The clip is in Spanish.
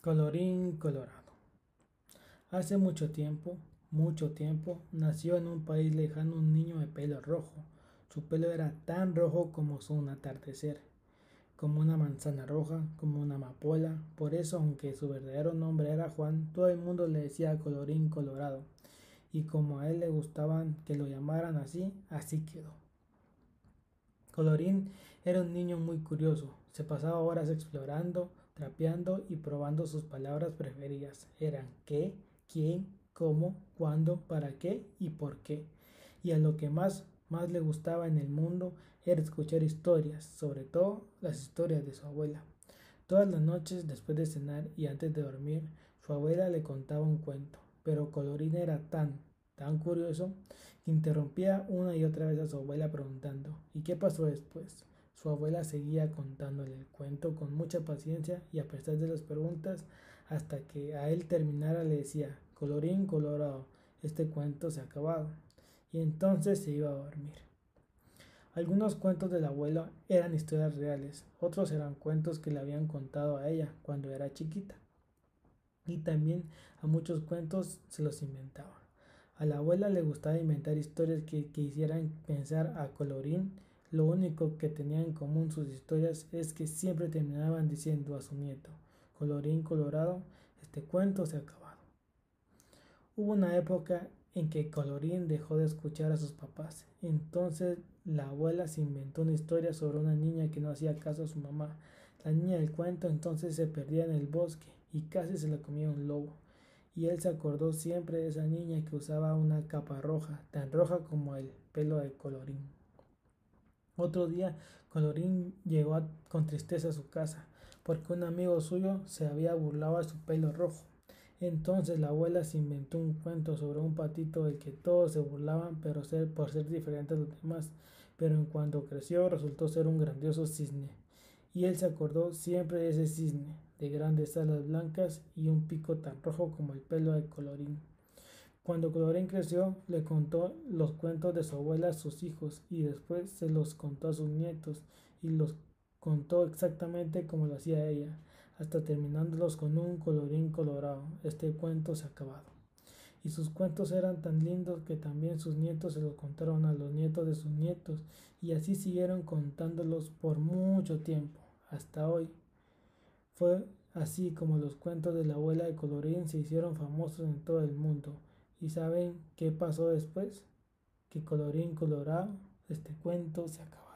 Colorín colorado. Hace mucho tiempo, nació en un país lejano un niño de pelo rojo. Su pelo era tan rojo como un atardecer, como una manzana roja, como una amapola. Por eso, aunque su verdadero nombre era Juan, todo el mundo le decía Colorín colorado. Y como a él le gustaban que lo llamaran así, así quedó. Colorín era un niño muy curioso. Se pasaba horas explorando, trapeando y probando sus palabras preferidas. Eran qué, quién, cómo, cuándo, para qué y por qué. Y a lo que más le gustaba en el mundo era escuchar historias, sobre todo las historias de su abuela. Todas las noches, después de cenar y antes de dormir, su abuela le contaba un cuento, pero Colorín era tan curioso, que interrumpía una y otra vez a su abuela preguntando: ¿y qué pasó después? Su abuela seguía contándole el cuento con mucha paciencia y a pesar de las preguntas, hasta que a él terminara le decía: Colorín colorado, este cuento se ha acabado. Y entonces se iba a dormir. Algunos cuentos del abuelo eran historias reales, otros eran cuentos que le habían contado a ella cuando era chiquita. Y también a muchos cuentos se los inventaba. A la abuela le gustaba inventar historias que hicieran pensar a Colorín. Lo único que tenían en común sus historias es que siempre terminaban diciendo a su nieto: Colorín colorado, este cuento se ha acabado. Hubo una época en que Colorín dejó de escuchar a sus papás. Entonces la abuela se inventó una historia sobre una niña que no hacía caso a su mamá. La niña del cuento entonces se perdía en el bosque y casi se la comía un lobo. Y él se acordó siempre de esa niña que usaba una capa roja, tan roja como el pelo de Colorín. Otro día, Colorín llegó con tristeza a su casa, porque un amigo suyo se había burlado de su pelo rojo. Entonces la abuela se inventó un cuento sobre un patito del que todos se burlaban por ser diferente a los demás, pero en cuanto creció resultó ser un grandioso cisne. Y él se acordó siempre de ese cisne, de grandes alas blancas y un pico tan rojo como el pelo de Colorín. Cuando Colorín creció, le contó los cuentos de su abuela a sus hijos y después se los contó a sus nietos y los contó exactamente como lo hacía ella, hasta terminándolos con un Colorín colorado. Este cuento se ha acabado. Y sus cuentos eran tan lindos que también sus nietos se los contaron a los nietos de sus nietos y así siguieron contándolos por mucho tiempo, hasta hoy. Fue así como los cuentos de la abuela de Colorín se hicieron famosos en todo el mundo. ¿Y saben qué pasó después? Que Colorín colorado, este cuento se acabó.